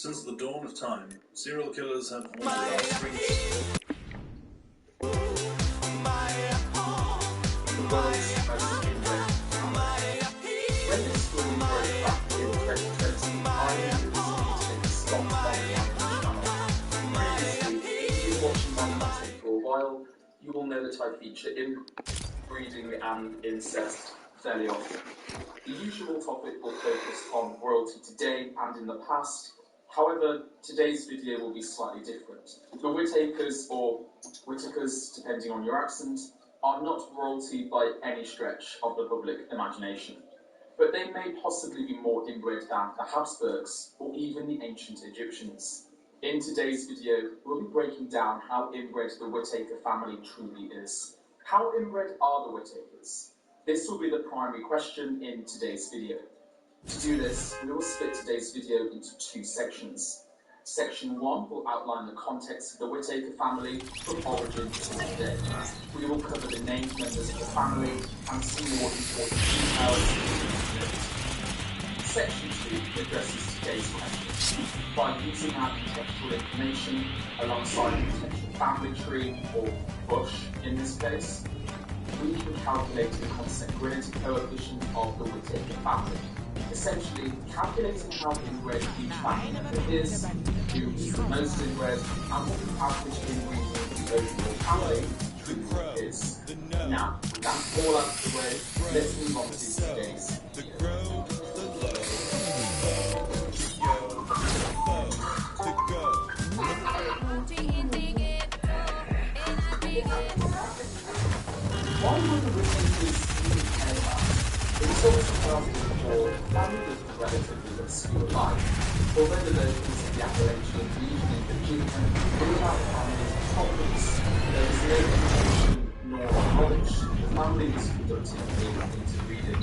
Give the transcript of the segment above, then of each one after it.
Since the dawn of time, serial killers have haunted our streets. The world's most inbred family. When this story broke back in 2020, I knew it was going to stop on my channel. Previously, if you've been watching my content for a while, you will know that I feature inbreeding and incest fairly often. The usual topic will focus on royalty today and in the past. However, today's video will be slightly different. The Whittakers, or Whittakers, depending on your accent, are not royalty by any stretch of the public imagination. But they may possibly be more inbred than the Habsburgs, or even the ancient Egyptians. In today's video, we'll be breaking down how inbred the Whittaker family truly is. How inbred are the Whittakers? This will be the primary question in today's video. To do this, we will split today's video into two sections. Section 1 will outline the context of the Whittaker family from origin to today. We will cover the named members of the family and some more important details. Section 2 addresses today's question by using our contextual information alongside the potential family tree, or bush in this case. We can calculate the consanguinity coefficient of the Whittaker family. Essentially, calculating how inbred each family member is, who is the most inbred, and what the average inbreeding of the overall family truly is. Now, with that all out of the way, let's move on to today's video. Why were the Whittakers even care about? In some 2004, the family lived a relatively obscure life. Although the locals of the Appalachian region in Virginia knew about the family's problems, there was no information nor knowledge. The family was conducting interbreeding.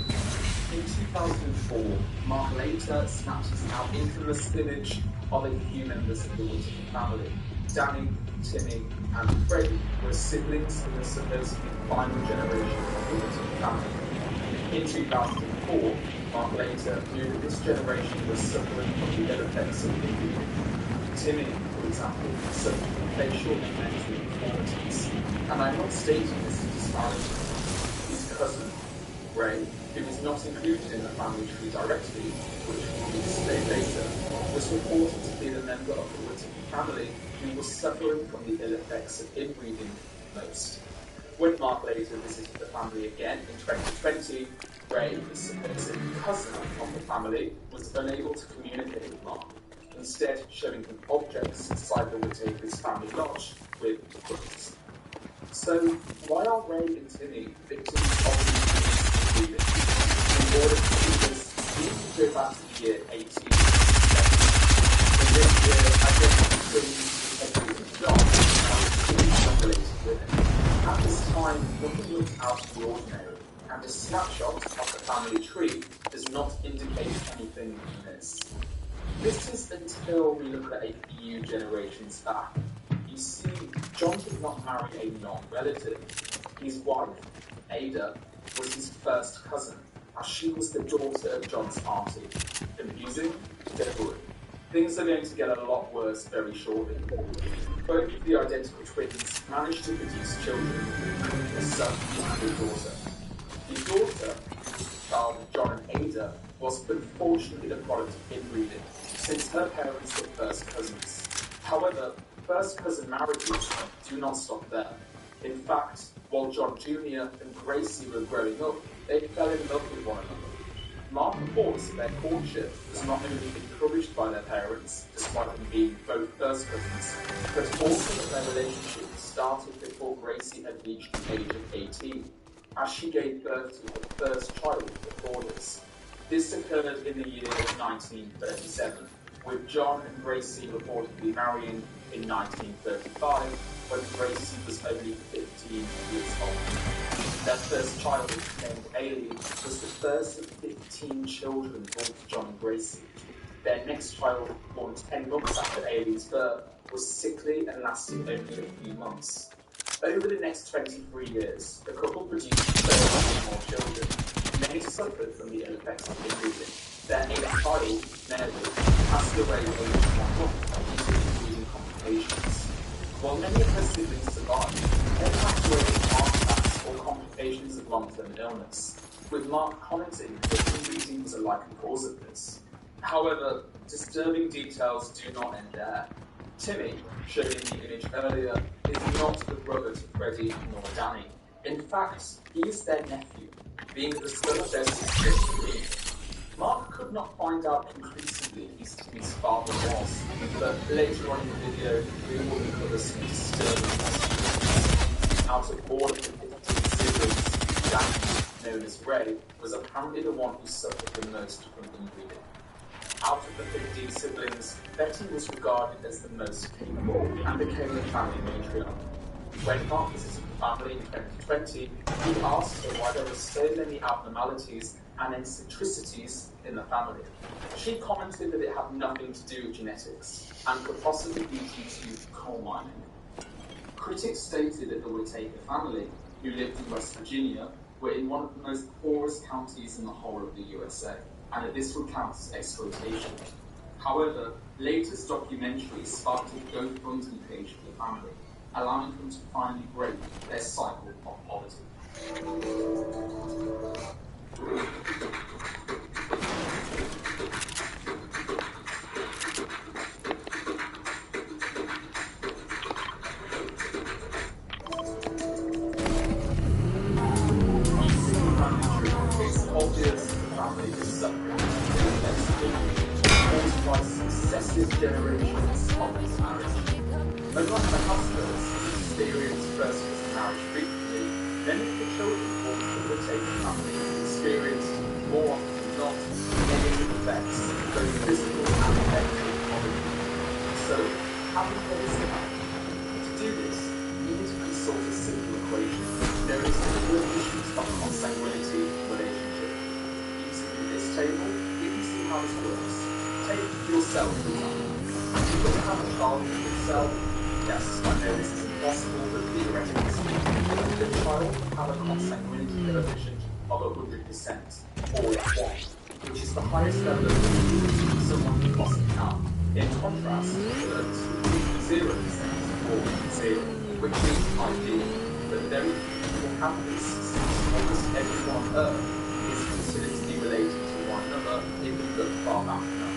In 2004, Mark later snapped his now infamous image of a few members of the Whittaker family. Danny, Timmy, and Freddie were siblings in the supposedly final generation of the Whittaker family. In 2004, Mark later knew that this generation was suffering from the ill effects of inbreeding. Timmy, for example, suffered from facial and mental deformities, and I'm not stating this to disparage him. His cousin, Ray, who is not included in the family tree directly, which will be displayed later, was reported to be the member of the Whittaker family who was suffering from the ill effects of inbreeding most. When Mark later visited the family again in 2020, Ray, the supposed cousin of the family, was unable to communicate with Mark, instead showing him objects inside the Whittaker's family lodge with hooks. So, why are Ray and Timmy victims of inbreeding? In order to do this, we need to go back to the year 1870. In this year, I guess the twins Edward and John were related with him. At this time, nothing looked out of the ordinary, and a snapshot of the family tree does not indicate anything in this. This is until we look at a few generations back. You see, John did not marry a non-relative. His wife, Ada, was his first cousin, as she was the daughter of John's auntie. Confusing? Don't worry. Things are going to get a lot worse very shortly. Both of the identical twins managed to produce children, a son and a daughter. The daughter, the child of John and Ada, was unfortunately the product of inbreeding, since her parents were first cousins. However, first cousin marriages do not stop there. In fact, while John Jr. and Gracie were growing up, they fell in love with one another. Mark reports that their courtship was not only encouraged by their parents, despite them being both first cousins, but also that their relationship started before Gracie had reached the age of 18, as she gave birth to her first child before this. This occurred in the year 1937, with John and Gracie reportedly marrying in 1935, when Gracie was only 15 years old. Their first child, named Aileen, was the first of 15 children born to John and Gracie. Their next child, born 10 months after Aileen's birth, was sickly and lasted only a few months. Over the next 23 years, the couple produced 30 more children. Many suffered from the ill effects of inbreeding. Their eighth child, Mary, passed away aged 1 month due to inbreeding complications. While many of her siblings survived, they passed away from heart attacks or complications of long-term illness, with Mark commenting that inbreeding was a likely cause of this. However, disturbing details do not end there. Timmy, shown in the image earlier, is not the brother to Freddie nor Danny. In fact, he is their nephew, being the son of their sister Marie. Mark could not find out conclusively who Timmy's father was, but later on in the video, we will uncover some disturbing testimonies. Out of all of the 15 siblings, Danny, known as Ray, was apparently the one who suffered the most from inbreeding. Out of the 15 siblings, Betty was regarded as the most capable and became the family matriarch. When Mark visited the family in 2020, he asked her why there were so many abnormalities and eccentricities in the family. She commented that it had nothing to do with genetics and could possibly be due to coal mining. Critics stated that the Whittaker family, who lived in West Virginia, were in one of the most poorest counties in the whole of the USA, and that this would count as exploitation. However, latest documentaries sparked a GoFundMe page for the family, allowing them to finally break their cycle of poverty. It's obvious the family is suffering immensely, caused by successive generations of mismarriage. Unlike the husbands who experience first cousin marriage frequently, many of the children born to the Whittaker family experienced, more often than not, negative effects, both physical and mental poverty. So, how do they survive? To do this, you need to consult a simple equation known as the coefficient of consanguinity relationship. Using this table, you can see how this works. Take yourself, for example. You've got to have a child with yourself. Yes, I know this is impossible, but theoretically speaking, the child will have a consanguinity coefficient of 100%, or 1, which is the highest level of consanguinity someone can possibly have. In contrast, others would be 0%, or 0, which is ideal, but very few people have this, since almost everyone on Earth is considered to be related to one another if we look far back enough.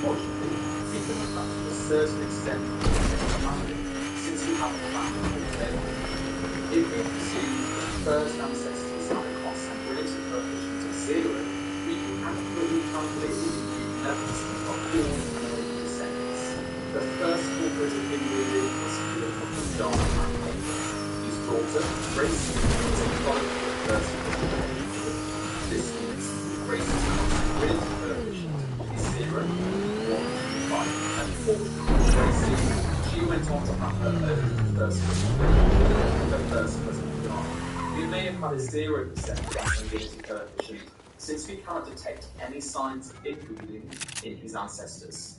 Logically, people must have to a certain extent in the family, since we have a family already. If we presume that first ancestors have a consanguinity coefficient of 0, we can accurately calculate the immune levels of all known descendants. The first culprit of inbreeding was Philip of John and Baker. His daughter, Grace, was a product of the first relationship. This means Grace's consanguinity coefficient is 0, 1, 5, and 4. Gracie, she went on to have her own first cousin John. We may have had a 0% consanguinity coefficient, since we cannot detect any signs of inbreeding in his ancestors.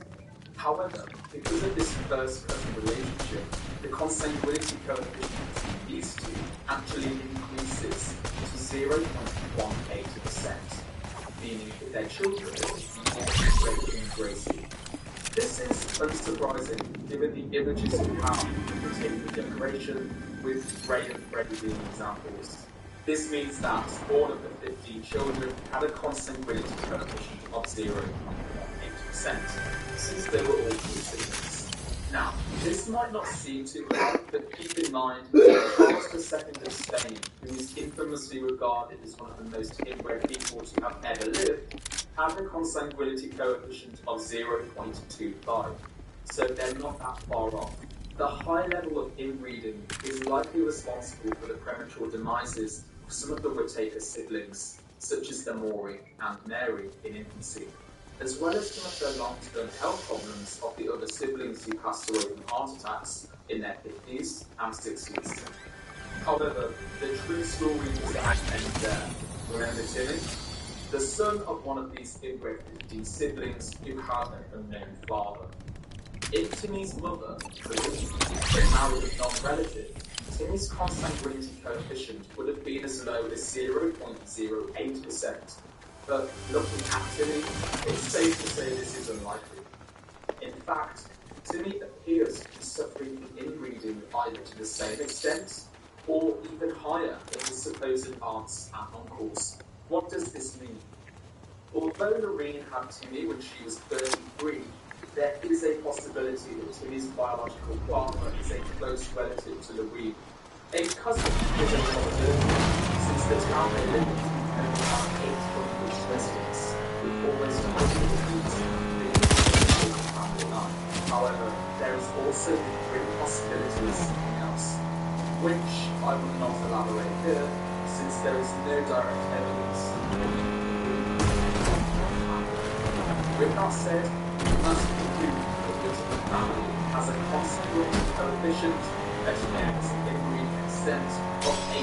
However, because of this first cousin relationship, the consanguinity coefficient used to actually increases to 0.18%, meaning that their children will be more Ray and Gracie. This is unsurprising given the images we have of the Whittaker generation, with Ray and Freddie being examples. This means that all of the 15 children had a consanguinity coefficient of 0.18%, since they were all true siblings. Now, this might not seem too hard, but keep in mind that Charles II of Spain, who is infamously regarded as one of the most inbred people to have ever lived, had a consanguinity coefficient of 0.25, so they're not that far off. The high level of inbreeding is likely responsible for the premature demises of some of the Whittaker siblings, such as the Maury and Mary in infancy, as well as some of the long-term health problems of the other siblings who passed away from heart attacks in their 50s and 60s. However, the true story does not end there. Remember Timmy? The son of one of these inbred 15 siblings who had an unknown father. If Timmy's mother, Marie, had married a non-relative, Timmy's consanguinity coefficient would have been as low as 0.08%. But looking at Timmy, it's safe to say this is unlikely. In fact, Timmy appears to be suffering from inbreeding either to the same extent or even higher than his supposed aunts and uncles. What does this mean? Although Lorraine had Timmy when she was 33, there is a possibility that Timmy's biological father is a close relative to Lorraine. A cousin is a possibility, since the town they live in only has 800 residents, with almost 100 of these being in the family line. However, there is also the great possibility of something else, which I will not elaborate here, since there is no direct evidence. With that said, we must conclude that the family has a consequent coefficient that ends in breed extent of 18%,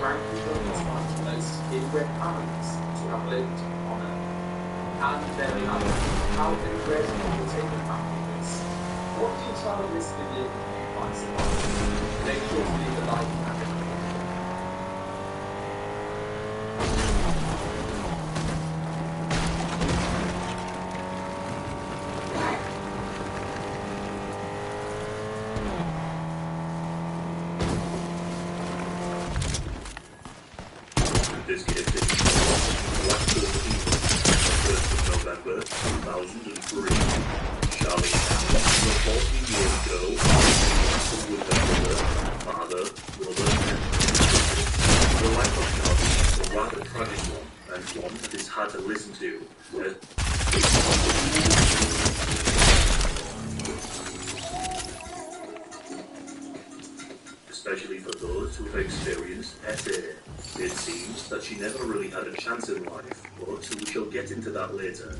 ranking them as one of the most inbred families to have lived on Earth. And there we have it, how inbred the Taken family is. What detail in this video do you find surprising? Make sure to leave a like and a comment. This kid did Black 14, 1st of November 2003. Charlie was 14 years ago, with her mother, father, brother, and sister. The life of Charlie is a rather tragic one, and one that is hard to listen to. Especially for those who have experienced SA. It seems that she never really had a chance in life, but we shall get into that later.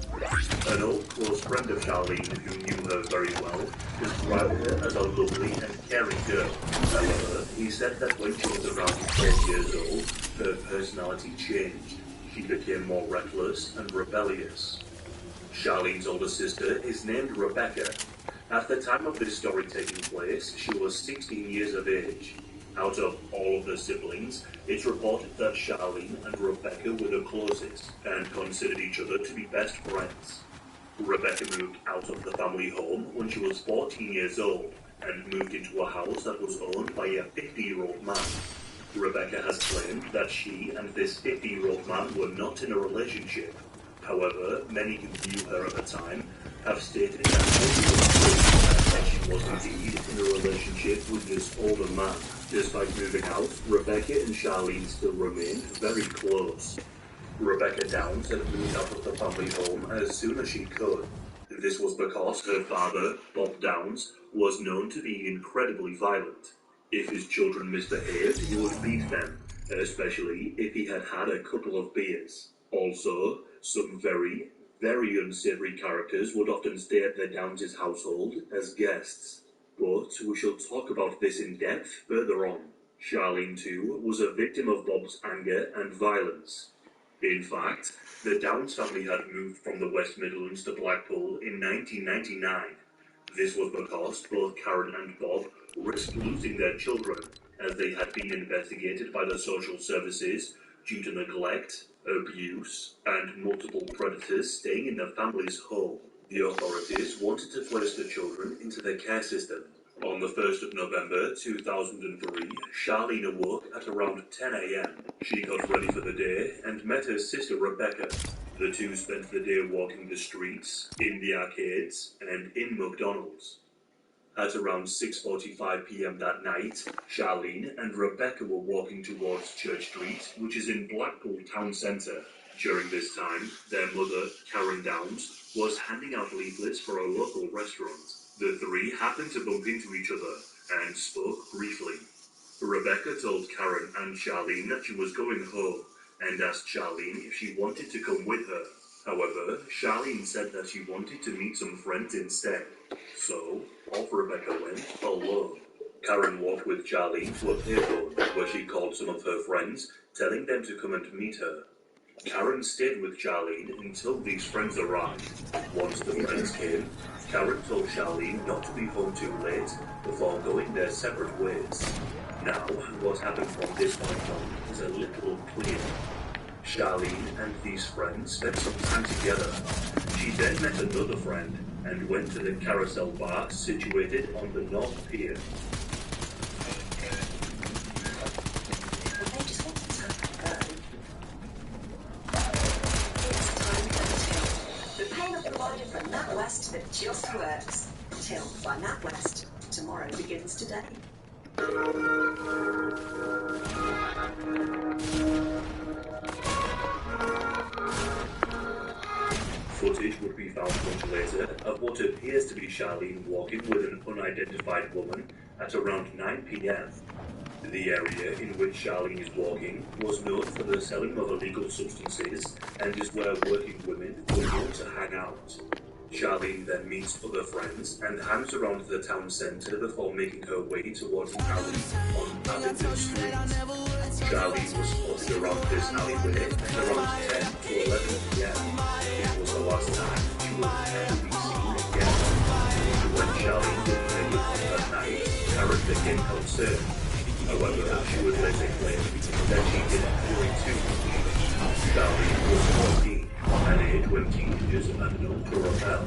An old close friend of Charlene, who knew her very well, described her as a lovely and caring girl. However, he said that when she was around 12 years old, her personality changed. She became more reckless and rebellious. Charlene's older sister is named Rebecca. At the time of this story taking place, she was 16 years of age. Out of all of the siblings, it's reported that Charlene and Rebecca were the closest and considered each other to be best friends. Rebecca moved out of the family home when she was 14 years old and moved into a house that was owned by a 50-year-old man. Rebecca has claimed that she and this 50-year-old man were not in a relationship. However, many who knew her at the time have stated that she was indeed in a relationship with this older man. Despite moving out, Rebecca and Charlene still remained very close. Rebecca Downs had moved out of the family home as soon as she could. This was because her father, Bob Downs, was known to be incredibly violent. If his children misbehaved, he would beat them, especially if he had had a couple of beers. Also, some very unsavory characters would often stay at the Downs' household as guests. But we shall talk about this in depth further on. Charlene, too, was a victim of Bob's anger and violence. In fact, the Downs family had moved from the West Midlands to Blackpool in 1999. This was because both Karen and Bob risked losing their children, as they had been investigated by the social services due to neglect, abuse, and multiple predators staying in the family's home. The authorities wanted to place the children into the care system. On the 1st of November 2003, Charlene awoke at around 10 a.m. She got ready for the day and met her sister Rebecca. The two spent the day walking the streets, in the arcades, and in McDonald's. At around 6:45 p.m. that night, Charlene and Rebecca were walking towards Church Street, which is in Blackpool town centre. During this time, their mother, Karen Downs, was handing out leaflets for a local restaurant. The three happened to bump into each other and spoke briefly. Rebecca told Karen and Charlene that she was going home and asked Charlene if she wanted to come with her. However, Charlene said that she wanted to meet some friends instead. So, off Rebecca went alone. Karen walked with Charlene to a payphone where she called some of her friends, telling them to come and meet her. Karen stayed with Charlene until these friends arrived. Once the friends came, Karen told Charlene not to be home too late before going their separate ways. Now, what happened from this point on is a little unclear. Charlene and these friends spent some time together. She then met another friend, and went to the carousel bar situated on the North Pier. They just wanted to go. It's time for Till. The payment provided for NatWest that just works. Till by NatWest. Tomorrow begins today. Footage would be found much later of what appears to be Charlene walking with an unidentified woman at around 9 p.m. The area in which Charlene is walking was known for the selling of illegal substances and is where working women were known to hang out. Charlene then meets other friends and hangs around the town centre before making her way towards an alley on Abingdon Street. Charlene was spotted around this alleyway at around 10 to 11 p.m. It was the last time she would ever be seen again. When Charlene didn't make it home that night, parents became concerned. However, she would later claim that she didn't worry too much. Charlene was 14, an age when teenagers are known to rebel.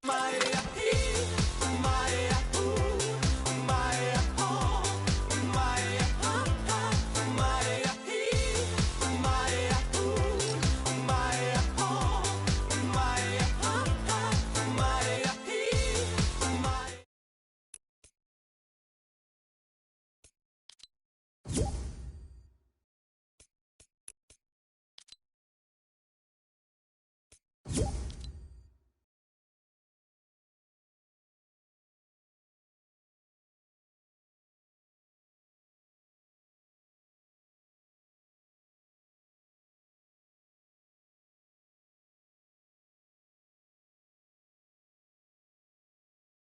My